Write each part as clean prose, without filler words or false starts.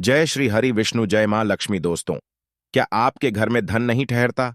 जय श्री हरि विष्णु, जय मां लक्ष्मी। दोस्तों, क्या आपके घर में धन नहीं ठहरता?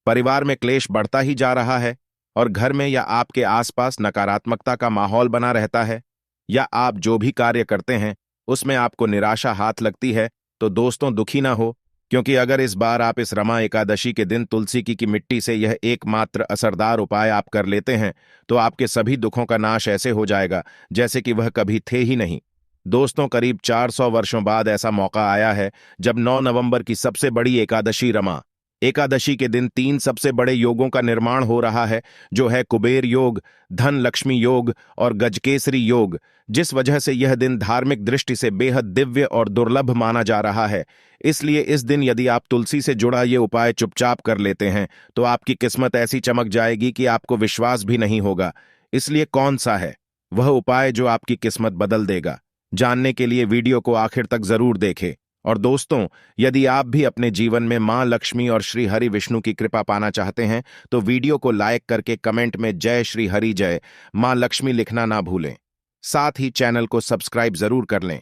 परिवार में क्लेश बढ़ता ही जा रहा है और घर में या आपके आसपास नकारात्मकता का माहौल बना रहता है? या आप जो भी कार्य करते हैं उसमें आपको निराशा हाथ लगती है? तो दोस्तों, दुखी ना हो, क्योंकि अगर इस बार आप इस रमा एकादशी के दिन तुलसी की मिट्टी से यह एकमात्र असरदार उपाय आप कर लेते हैं तो आपके सभी दुखों का नाश ऐसे हो जाएगा जैसे कि वह कभी थे ही नहीं। दोस्तों, करीब 400 वर्षों बाद ऐसा मौका आया है जब 9 नवंबर की सबसे बड़ी एकादशी रमा एकादशी के दिन 3 सबसे बड़े योगों का निर्माण हो रहा है, जो है कुबेर योग, धन लक्ष्मी योग और गजकेसरी योग। जिस वजह से यह दिन धार्मिक दृष्टि से बेहद दिव्य और दुर्लभ माना जा रहा है। इसलिए इस दिन यदि आप तुलसी से जुड़ा ये उपाय चुपचाप कर लेते हैं तो आपकी किस्मत ऐसी चमक जाएगी कि आपको विश्वास भी नहीं होगा। इसलिए कौन सा है वह उपाय जो आपकी किस्मत बदल देगा? जानने के लिए वीडियो को आखिर तक जरूर देखें। और दोस्तों, यदि आप भी अपने जीवन में मां लक्ष्मी और श्री हरि विष्णु की कृपा पाना चाहते हैं तो वीडियो को लाइक करके कमेंट में जय श्री हरि जय मां लक्ष्मी लिखना ना भूलें। साथ ही चैनल को सब्सक्राइब जरूर कर लें।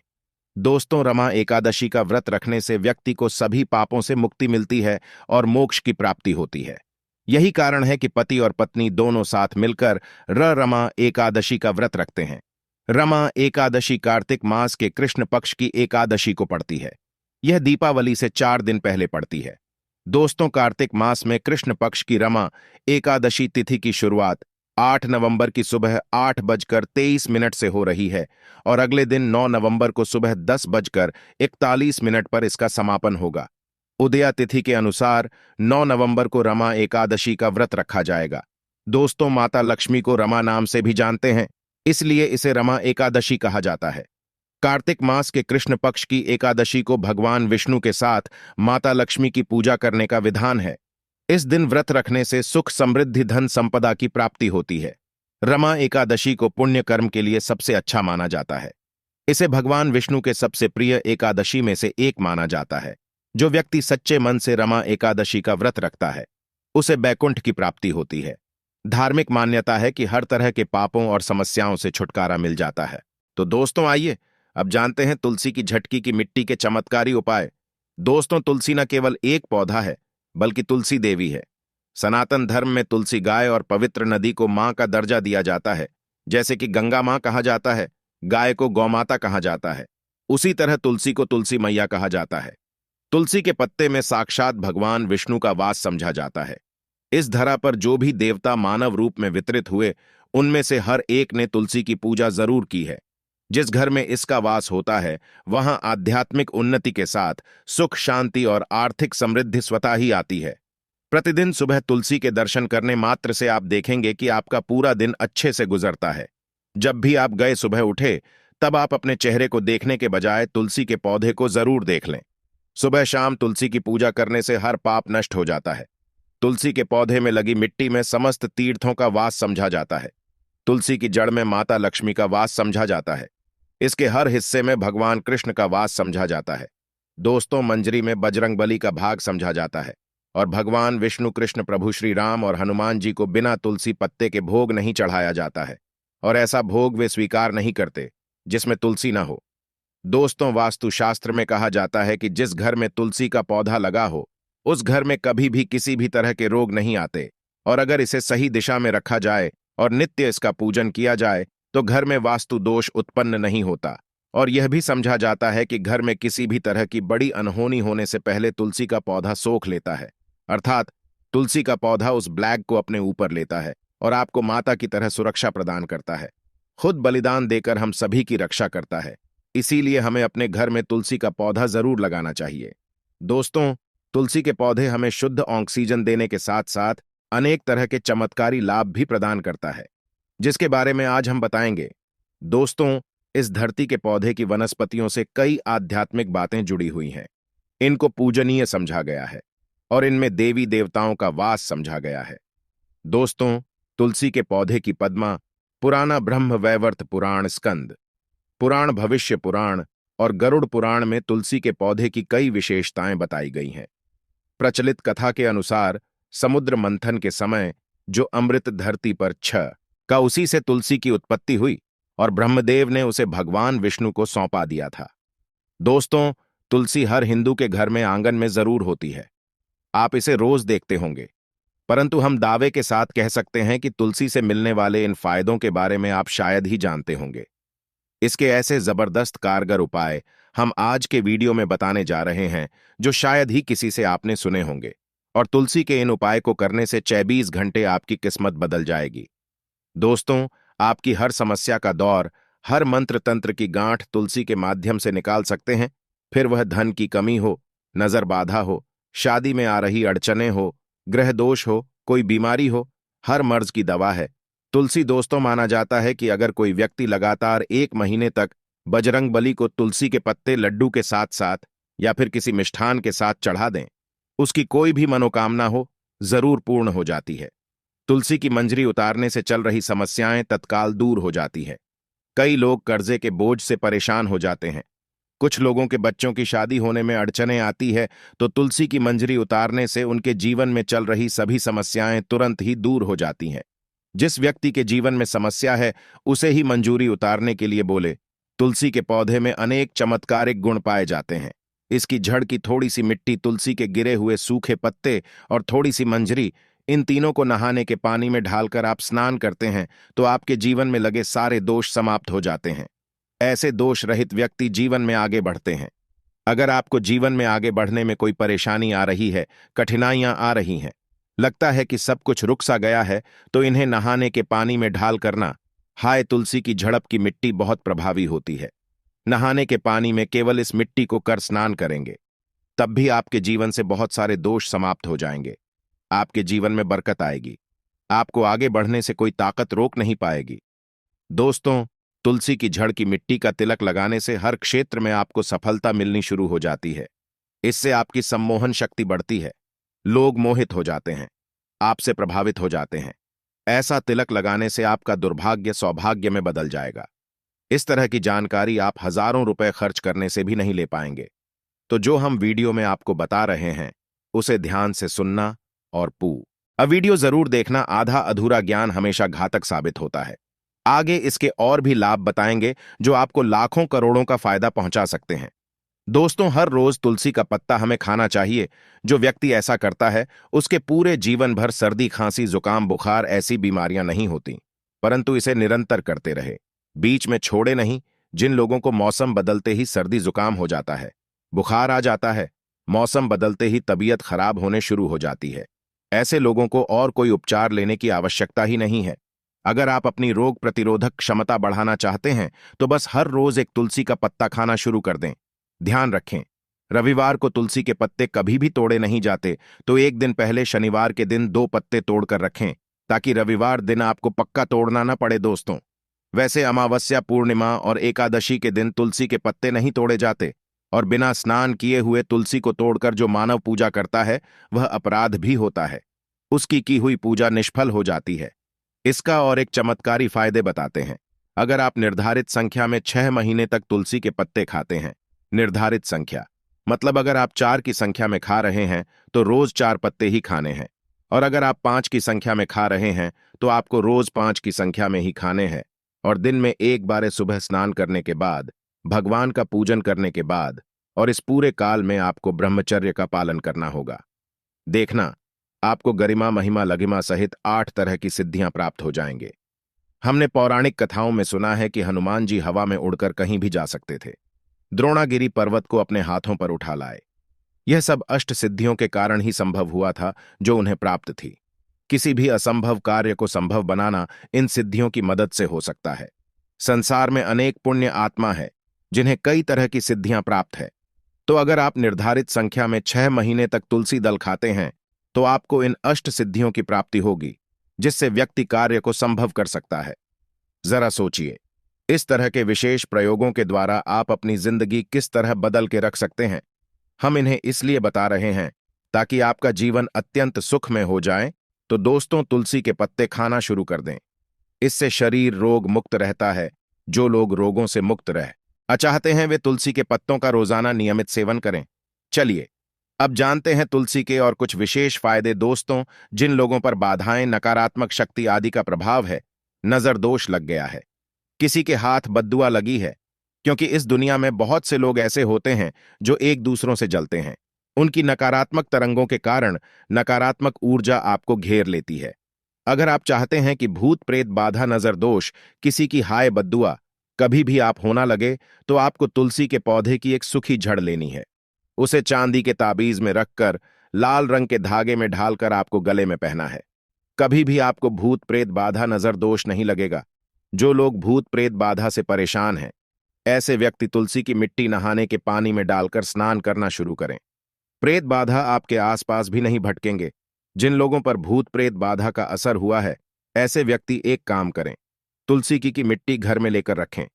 दोस्तों, रमा एकादशी का व्रत रखने से व्यक्ति को सभी पापों से मुक्ति मिलती है और मोक्ष की प्राप्ति होती है। यही कारण है कि पति और पत्नी दोनों साथ मिलकर रमा एकादशी का व्रत रखते हैं। रमा एकादशी कार्तिक मास के कृष्ण पक्ष की एकादशी को पड़ती है। यह दीपावली से 4 दिन पहले पड़ती है। दोस्तों, कार्तिक मास में कृष्ण पक्ष की रमा एकादशी तिथि की शुरुआत 8 नवंबर की सुबह 8:23 से हो रही है और अगले दिन 9 नवंबर को सुबह 10:41 पर इसका समापन होगा। उदया तिथि के अनुसार 9 नवंबर को रमा एकादशी का व्रत रखा जाएगा। दोस्तों, माता लक्ष्मी को रमा नाम से भी जानते हैं, इसलिए इसे रमा एकादशी कहा जाता है। कार्तिक मास के कृष्ण पक्ष की एकादशी को भगवान विष्णु के साथ माता लक्ष्मी की पूजा करने का विधान है। इस दिन व्रत रखने से सुख, समृद्धि, धन संपदा की प्राप्ति होती है। रमा एकादशी को पुण्य कर्म के लिए सबसे अच्छा माना जाता है। इसे भगवान विष्णु के सबसे प्रिय एकादशी में से एक माना जाता है। जो व्यक्ति सच्चे मन से रमा एकादशी का व्रत रखता है उसे बैकुंठ की प्राप्ति होती है। धार्मिक मान्यता है कि हर तरह के पापों और समस्याओं से छुटकारा मिल जाता है। तो दोस्तों, आइए अब जानते हैं तुलसी की झटकी की मिट्टी के चमत्कारी उपाय। दोस्तों, तुलसी न केवल एक पौधा है बल्कि तुलसी देवी है। सनातन धर्म में तुलसी गाय और पवित्र नदी को मां का दर्जा दिया जाता है। जैसे कि गंगा मां कहा जाता है, गाय को गौमाता कहा जाता है, उसी तरह तुलसी को तुलसी मैया कहा जाता है। तुलसी के पत्ते में साक्षात भगवान विष्णु का वास समझा जाता है। इस धरा पर जो भी देवता मानव रूप में वितरित हुए उनमें से हर एक ने तुलसी की पूजा जरूर की है। जिस घर में इसका वास होता है वहां आध्यात्मिक उन्नति के साथ सुख, शांति और आर्थिक समृद्धि स्वतः ही आती है। प्रतिदिन सुबह तुलसी के दर्शन करने मात्र से आप देखेंगे कि आपका पूरा दिन अच्छे से गुजरता है। जब भी आप गए सुबह उठे तब आप अपने चेहरे को देखने के बजाय तुलसी के पौधे को जरूर देख लें। सुबह शाम तुलसी की पूजा करने से हर पाप नष्ट हो जाता है। तुलसी के पौधे में लगी मिट्टी में समस्त तीर्थों का वास समझा जाता है। तुलसी की जड़ में माता लक्ष्मी का वास समझा जाता है। इसके हर हिस्से में भगवान कृष्ण का वास समझा जाता है। दोस्तों, मंजरी में बजरंगबली का भाग समझा जाता है और भगवान विष्णु, कृष्ण, प्रभु श्री राम और हनुमान जी को बिना तुलसी पत्ते के भोग नहीं चढ़ाया जाता है और ऐसा भोग वे स्वीकार नहीं करते जिसमें तुलसी ना हो। दोस्तों, वास्तुशास्त्र में कहा जाता है कि जिस घर में तुलसी का पौधा लगा हो उस घर में कभी भी किसी भी तरह के रोग नहीं आते और अगर इसे सही दिशा में रखा जाए और नित्य इसका पूजन किया जाए तो घर में वास्तु दोष उत्पन्न नहीं होता। और यह भी समझा जाता है कि घर में किसी भी तरह की बड़ी अनहोनी होने से पहले तुलसी का पौधा सोख लेता है, अर्थात तुलसी का पौधा उस ब्लैक को अपने ऊपर लेता है और आपको माता की तरह सुरक्षा प्रदान करता है। खुद बलिदान देकर हम सभी की रक्षा करता है। इसीलिए हमें अपने घर में तुलसी का पौधा जरूर लगाना चाहिए। दोस्तों, तुलसी के पौधे हमें शुद्ध ऑक्सीजन देने के साथ साथ अनेक तरह के चमत्कारी लाभ भी प्रदान करता है, जिसके बारे में आज हम बताएंगे। दोस्तों, इस धरती के पौधे की वनस्पतियों से कई आध्यात्मिक बातें जुड़ी हुई हैं। इनको पूजनीय समझा गया है और इनमें देवी देवताओं का वास समझा गया है। दोस्तों, तुलसी के पौधे की पद्मा, पुराना ब्रह्म वैवर्त पुराण, स्कंद पुराण, भविष्य पुराण और गरुड़ पुराण में तुलसी के पौधे की कई विशेषताएं बताई गई हैं। प्रचलित कथा के अनुसार समुद्र मंथन के समय जो अमृत धरती पर का उसी से तुलसी की उत्पत्ति हुई और ब्रह्मदेव ने उसे भगवान विष्णु को सौंपा दिया था। दोस्तों, तुलसी हर हिंदू के घर में आंगन में जरूर होती है। आप इसे रोज देखते होंगे, परंतु हम दावे के साथ कह सकते हैं कि तुलसी से मिलने वाले इन फायदों के बारे में आप शायद ही जानते होंगे। इसके ऐसे जबरदस्त कारगर उपाय हम आज के वीडियो में बताने जा रहे हैं जो शायद ही किसी से आपने सुने होंगे। और तुलसी के इन उपाय को करने से 24 घंटे आपकी किस्मत बदल जाएगी। दोस्तों, आपकी हर समस्या का दौर, हर मंत्र तंत्र की गांठ तुलसी के माध्यम से निकाल सकते हैं। फिर वह धन की कमी हो, नजर बाधा हो, शादी में आ रही अड़चने हो, ग्रह दोष हो, कोई बीमारी हो, हर मर्ज की दवा है तुलसी। दोस्तों, माना जाता है कि अगर कोई व्यक्ति लगातार 1 महीने तक बजरंग बली को तुलसी के पत्ते लड्डू के साथ साथ या फिर किसी मिष्ठान के साथ चढ़ा दें, उसकी कोई भी मनोकामना हो जरूर पूर्ण हो जाती है। तुलसी की मंजरी उतारने से चल रही समस्याएं तत्काल दूर हो जाती है। कई लोग कर्जे के बोझ से परेशान हो जाते हैं। कुछ लोगों के बच्चों की शादी होने में अड़चनें आती है, तो तुलसी की मंजरी उतारने से उनके जीवन में चल रही सभी समस्याएं तुरंत ही दूर हो जाती हैं। जिस व्यक्ति के जीवन में समस्या है, उसे ही मंजूरी उतारने के लिए बोले। तुलसी के पौधे में अनेक चमत्कारिक गुण पाए जाते हैं। इसकी जड़ की थोड़ी सी मिट्टी, तुलसी के गिरे हुए सूखे पत्ते और थोड़ी सी मंजरी, इन तीनों को नहाने के पानी में ढालकर आप स्नान करते हैं तो आपके जीवन में लगे सारे दोष समाप्त हो जाते हैं। ऐसे दोष रहित व्यक्ति जीवन में आगे बढ़ते हैं। अगर आपको जीवन में आगे बढ़ने में कोई परेशानी आ रही है, कठिनाइयां आ रही हैं, लगता है कि सब कुछ रुक सा गया है, तो इन्हें नहाने के पानी में ढाल करना, हाय तुलसी की झड़प की मिट्टी बहुत प्रभावी होती है। नहाने के पानी में केवल इस मिट्टी को कर स्नान करेंगे, तब भी आपके जीवन से बहुत सारे दोष समाप्त हो जाएंगे। आपके जीवन में बरकत आएगी। आपको आगे बढ़ने से कोई ताकत रोक नहीं पाएगी। दोस्तों, तुलसी की जड़ की मिट्टी का तिलक लगाने से हर क्षेत्र में आपको सफलता मिलनी शुरू हो जाती है। इससे आपकी सम्मोहन शक्ति बढ़ती है। लोग मोहित हो जाते हैं, आपसे प्रभावित हो जाते हैं। ऐसा तिलक लगाने से आपका दुर्भाग्य सौभाग्य में बदल जाएगा। इस तरह की जानकारी आप हजारों रुपए खर्च करने से भी नहीं ले पाएंगे। तो जो हम वीडियो में आपको बता रहे हैं, उसे ध्यान से सुनना और अब वीडियो जरूर देखना। आधा अधूरा ज्ञान हमेशा घातक साबित होता है। आगे इसके और भी लाभ बताएंगे जो आपको लाखों करोड़ों का फायदा पहुंचा सकते हैं। दोस्तों, हर रोज तुलसी का पत्ता हमें खाना चाहिए। जो व्यक्ति ऐसा करता है, उसके पूरे जीवन भर सर्दी, खांसी, जुकाम, बुखार ऐसी बीमारियां नहीं होती, परंतु इसे निरंतर करते रहे, बीच में छोड़े नहीं। जिन लोगों को मौसम बदलते ही सर्दी जुकाम हो जाता है, बुखार आ जाता है, मौसम बदलते ही तबीयत खराब होने शुरू हो जाती है, ऐसे लोगों को और कोई उपचार लेने की आवश्यकता ही नहीं है। अगर आप अपनी रोग प्रतिरोधक क्षमता बढ़ाना चाहते हैं, तो बस हर रोज एक तुलसी का पत्ता खाना शुरू कर दें। ध्यान रखें, रविवार को तुलसी के पत्ते कभी भी तोड़े नहीं जाते, तो एक दिन पहले शनिवार के दिन 2 पत्ते तोड़कर रखें, ताकि रविवार दिन आपको पक्का तोड़ना न पड़े। दोस्तों, वैसे अमावस्या, पूर्णिमा और एकादशी के दिन तुलसी के पत्ते नहीं तोड़े जाते, और बिना स्नान किए हुए तुलसी को तोड़कर जो मानव पूजा करता है, वह अपराध भी होता है। उसकी की हुई पूजा निष्फल हो जाती है। इसका और एक चमत्कारी फायदे बताते हैं। अगर आप निर्धारित संख्या में 6 महीने तक तुलसी के पत्ते खाते हैं, निर्धारित संख्या मतलब अगर आप 4 की संख्या में खा रहे हैं तो रोज 4 पत्ते ही खाने हैं, और अगर आप 5 की संख्या में खा रहे हैं तो आपको रोज 5 की संख्या में ही खाने हैं, और दिन में एक बार सुबह स्नान करने के बाद, भगवान का पूजन करने के बाद, और इस पूरे काल में आपको ब्रह्मचर्य का पालन करना होगा। देखना, आपको गरिमा, महिमा, लघिमा सहित 8 तरह की सिद्धियां प्राप्त हो जाएंगे। हमने पौराणिक कथाओं में सुना है कि हनुमान जी हवा में उड़कर कहीं भी जा सकते थे, द्रोणागिरी पर्वत को अपने हाथों पर उठा लाए। यह सब अष्ट सिद्धियों के कारण ही संभव हुआ था जो उन्हें प्राप्त थी। किसी भी असंभव कार्य को संभव बनाना इन सिद्धियों की मदद से हो सकता है। संसार में अनेक पुण्य आत्मा है जिन्हें कई तरह की सिद्धियां प्राप्त है। तो अगर आप निर्धारित संख्या में 6 महीने तक तुलसी दल खाते हैं, तो आपको इन अष्ट सिद्धियों की प्राप्ति होगी, जिससे व्यक्ति कार्य को संभव कर सकता है। जरा सोचिए, इस तरह के विशेष प्रयोगों के द्वारा आप अपनी जिंदगी किस तरह बदल के रख सकते हैं। हम इन्हें इसलिए बता रहे हैं ताकि आपका जीवन अत्यंत सुख में हो जाए। तो दोस्तों, तुलसी के पत्ते खाना शुरू कर दें। इससे शरीर रोग मुक्त रहता है। जो लोग रोगों से मुक्त चाहते हैं, वे तुलसी के पत्तों का रोजाना नियमित सेवन करें। चलिए, अब जानते हैं तुलसी के और कुछ विशेष फायदे। दोस्तों, जिन लोगों पर बाधाएं, नकारात्मक शक्ति आदि का प्रभाव है, नजर दोष लग गया है, किसी के हाथ बद्दुआ लगी है, क्योंकि इस दुनिया में बहुत से लोग ऐसे होते हैं जो एक दूसरों से जलते हैं। उनकी नकारात्मक तरंगों के कारण नकारात्मक ऊर्जा आपको घेर लेती है। अगर आप चाहते हैं कि भूत प्रेत बाधा नजर दोष किसी की हाय बद्दुआ कभी भी आप होना लगे, तो आपको तुलसी के पौधे की एक सूखी झड़ लेनी है। उसे चांदी के ताबीज में रखकर लाल रंग के धागे में ढालकर आपको गले में पहना है। कभी भी आपको भूत प्रेत बाधा नजर दोष नहीं लगेगा। जो लोग भूत प्रेत बाधा से परेशान हैं, ऐसे व्यक्ति तुलसी की मिट्टी नहाने के पानी में डालकर स्नान करना शुरू करें। प्रेत बाधा आपके आसपास भी नहीं भटकेंगे। जिन लोगों पर भूत प्रेत बाधा का असर हुआ है, ऐसे व्यक्ति एक काम करें, तुलसी की मिट्टी घर में लेकर रखें,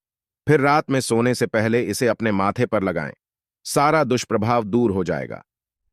फिर रात में सोने से पहले इसे अपने माथे पर लगाएं। सारा दुष्प्रभाव दूर हो जाएगा।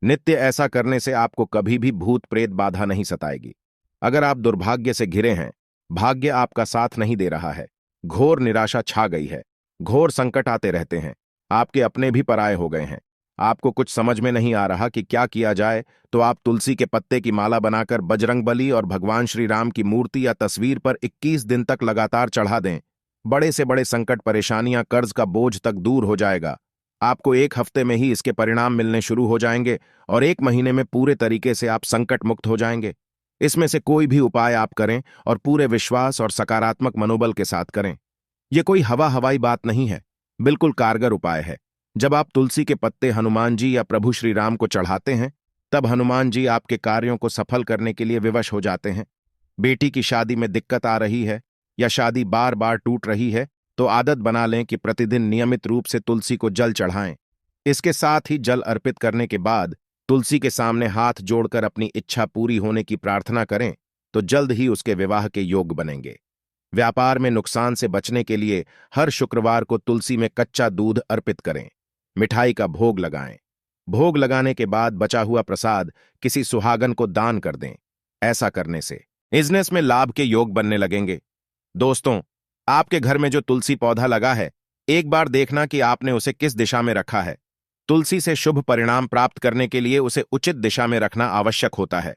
नित्य ऐसा करने से आपको कभी भी भूत प्रेत बाधा नहीं सताएगी। अगर आप दुर्भाग्य से घिरे हैं, भाग्य आपका साथ नहीं दे रहा है, घोर निराशा छा गई है, घोर संकट आते रहते हैं, आपके अपने भी पराये हो गए हैं, आपको कुछ समझ में नहीं आ रहा कि क्या किया जाए, तो आप तुलसी के पत्ते की माला बनाकर बजरंगबली और भगवान श्री राम की मूर्ति या तस्वीर पर 21 दिन तक लगातार चढ़ा दें। बड़े से बड़े संकट, परेशानियां, कर्ज का बोझ तक दूर हो जाएगा। आपको 1 हफ्ते में ही इसके परिणाम मिलने शुरू हो जाएंगे और 1 महीने में पूरे तरीके से आप संकट मुक्त हो जाएंगे। इसमें से कोई भी उपाय आप करें और पूरे विश्वास और सकारात्मक मनोबल के साथ करें। यह कोई हवाई बात नहीं है, बिल्कुल कारगर उपाय है। जब आप तुलसी के पत्ते हनुमान जी या प्रभु श्री राम को चढ़ाते हैं, तब हनुमान जी आपके कार्यों को सफल करने के लिए विवश हो जाते हैं। बेटी की शादी में दिक्कत आ रही है या शादी बार बार टूट रही है, तो आदत बना लें कि प्रतिदिन नियमित रूप से तुलसी को जल चढ़ाएं। इसके साथ ही जल अर्पित करने के बाद तुलसी के सामने हाथ जोड़कर अपनी इच्छा पूरी होने की प्रार्थना करें, तो जल्द ही उसके विवाह के योग बनेंगे। व्यापार में नुकसान से बचने के लिए हर शुक्रवार को तुलसी में कच्चा दूध अर्पित करें। मिठाई का भोग लगाएं। भोग लगाने के बाद बचा हुआ प्रसाद किसी सुहागन को दान कर दें। ऐसा करने से बिजनेस में लाभ के योग बनने लगेंगे। दोस्तों, आपके घर में जो तुलसी पौधा लगा है, एक बार देखना कि आपने उसे किस दिशा में रखा है। तुलसी से शुभ परिणाम प्राप्त करने के लिए उसे उचित दिशा में रखना आवश्यक होता है।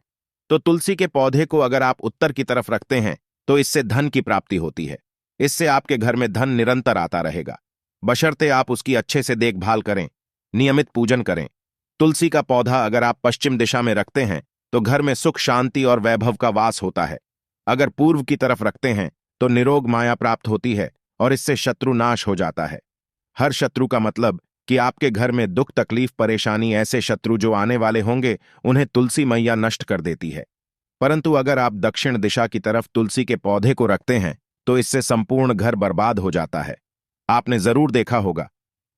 तो तुलसी के पौधे को अगर आप उत्तर की तरफ रखते हैं, तो इससे धन की प्राप्ति होती है। इससे आपके घर में धन निरंतर आता रहेगा, बशर्ते आप उसकी अच्छे से देखभाल करें, नियमित पूजन करें। तुलसी का पौधा अगर आप पश्चिम दिशा में रखते हैं, तो घर में सुख, शांति और वैभव का वास होता है। अगर पूर्व की तरफ रखते हैं, तो निरोग माया प्राप्त होती है और इससे शत्रु नाश हो जाता है। हर शत्रु का मतलब कि आपके घर में दुख, तकलीफ, परेशानी, ऐसे शत्रु जो आने वाले होंगे, उन्हें तुलसी मैया नष्ट कर देती है। परंतु अगर आप दक्षिण दिशा की तरफ तुलसी के पौधे को रखते हैं, तो इससे संपूर्ण घर बर्बाद हो जाता है। आपने जरूर देखा होगा,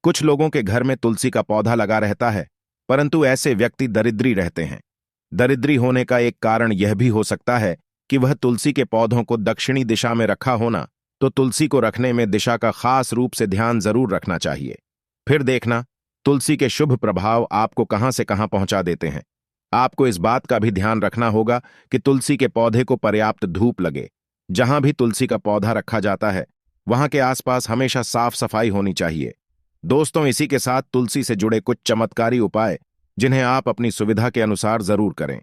कुछ लोगों के घर में तुलसी का पौधा लगा रहता है, परंतु ऐसे व्यक्ति दरिद्री रहते हैं। दरिद्री होने का एक कारण यह भी हो सकता है कि वह तुलसी के पौधों को दक्षिणी दिशा में रखा होना। तो तुलसी को रखने में दिशा का खास रूप से ध्यान जरूर रखना चाहिए। फिर देखना तुलसी के शुभ प्रभाव आपको कहां से कहां पहुंचा देते हैं। आपको इस बात का भी ध्यान रखना होगा कि तुलसी के पौधे को पर्याप्त धूप लगे। जहां भी तुलसी का पौधा रखा जाता है, वहां के आसपास हमेशा साफ सफाई होनी चाहिए। दोस्तों, इसी के साथ तुलसी से जुड़े कुछ चमत्कारी उपाय जिन्हें आप अपनी सुविधा के अनुसार जरूर करें।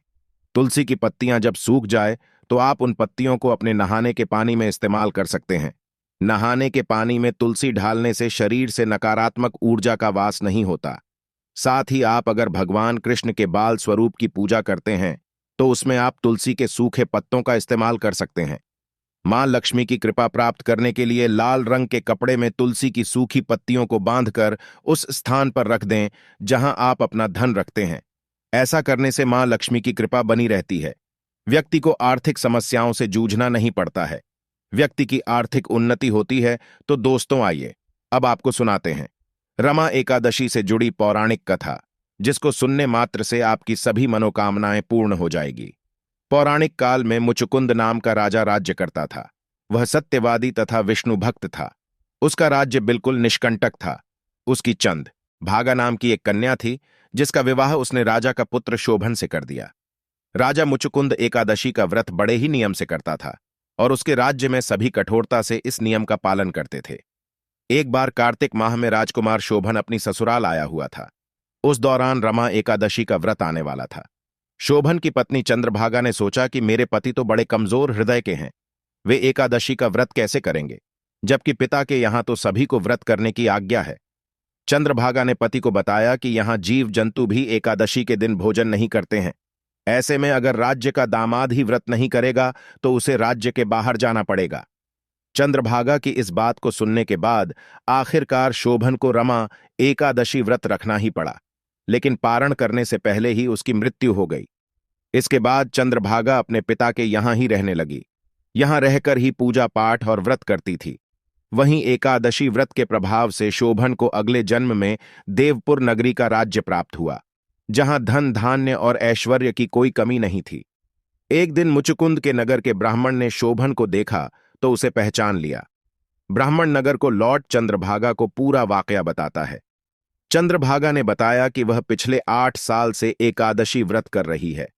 तुलसी की पत्तियां जब सूख जाए, तो आप उन पत्तियों को अपने नहाने के पानी में इस्तेमाल कर सकते हैं। नहाने के पानी में तुलसी डालने से शरीर से नकारात्मक ऊर्जा का वास नहीं होता। साथ ही आप अगर भगवान कृष्ण के बाल स्वरूप की पूजा करते हैं, तो उसमें आप तुलसी के सूखे पत्तों का इस्तेमाल कर सकते हैं। मां लक्ष्मी की कृपा प्राप्त करने के लिए लाल रंग के कपड़े में तुलसी की सूखी पत्तियों को बांधकर उस स्थान पर रख दें जहां आप अपना धन रखते हैं। ऐसा करने से मां लक्ष्मी की कृपा बनी रहती है। व्यक्ति को आर्थिक समस्याओं से जूझना नहीं पड़ता है। व्यक्ति की आर्थिक उन्नति होती है। तो दोस्तों, आइए अब आपको सुनाते हैं रमा एकादशी से जुड़ी पौराणिक कथा, जिसको सुनने मात्र से आपकी सभी मनोकामनाएं पूर्ण हो जाएगी। पौराणिक काल में मुचुकुंद नाम का राजा राज्य करता था। वह सत्यवादी तथा विष्णु भक्त था। उसका राज्य बिल्कुल निष्कंटक था। उसकी चंद भागा नाम की एक कन्या थी, जिसका विवाह उसने राजा का पुत्र शोभन से कर दिया। राजा मुचुकुंद एकादशी का व्रत बड़े ही नियम से करता था और उसके राज्य में सभी कठोरता से इस नियम का पालन करते थे। एक बार कार्तिक माह में राजकुमार शोभन अपनी ससुराल आया हुआ था। उस दौरान रमा एकादशी का व्रत आने वाला था। शोभन की पत्नी चंद्रभागा ने सोचा कि मेरे पति तो बड़े कमजोर हृदय के हैं, वे एकादशी का व्रत कैसे करेंगे। जबकि पिता के यहाँ तो सभी को व्रत करने की आज्ञा है। चंद्रभागा ने पति को बताया कि यहाँ जीव जंतु भी एकादशी के दिन भोजन नहीं करते हैं। ऐसे में अगर राज्य का दामाद ही व्रत नहीं करेगा तो उसे राज्य के बाहर जाना पड़ेगा। चंद्रभागा की इस बात को सुनने के बाद आखिरकार शोभन को रमा एकादशी व्रत रखना ही पड़ा, लेकिन पारण करने से पहले ही उसकी मृत्यु हो गई। इसके बाद चंद्रभागा अपने पिता के यहाँ ही रहने लगी। यहाँ रहकर ही पूजा पाठ और व्रत करती थी। वहीं एकादशी व्रत के प्रभाव से शोभन को अगले जन्म में देवपुर नगरी का राज्य प्राप्त हुआ, जहां धन धान्य और ऐश्वर्य की कोई कमी नहीं थी। एक दिन मुचुकुंद के नगर के ब्राह्मण ने शोभन को देखा तो उसे पहचान लिया। ब्राह्मण नगर को लौट चंद्रभागा को पूरा वाकया बताता है। चंद्रभागा ने बताया कि वह पिछले 8 साल से एकादशी व्रत कर रही है।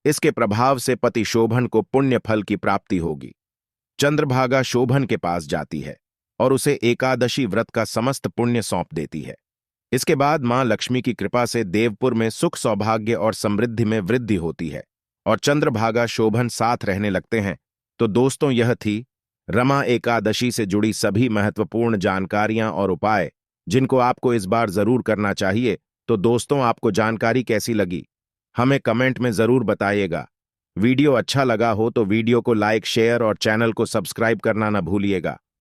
इसके प्रभाव से पति शोभन को पुण्य फल की प्राप्ति होगी। चंद्रभागा शोभन के पास जाती है और उसे एकादशी व्रत का समस्त पुण्य सौंप देती है। इसके बाद मां लक्ष्मी की कृपा से देवपुर में सुख सौभाग्य और समृद्धि में वृद्धि होती है और चंद्रभागा शोभन साथ रहने लगते हैं। तो दोस्तों, यह थी रमा एकादशी से जुड़ी सभी महत्वपूर्ण जानकारियां और उपाय, जिनको आपको इस बार जरूर करना चाहिए। तो दोस्तों, आपको जानकारी कैसी लगी हमें कमेंट में जरूर बताइएगा। वीडियो अच्छा लगा हो तो वीडियो को लाइक, शेयर और चैनल को सब्सक्राइब करना न भूलिएगा।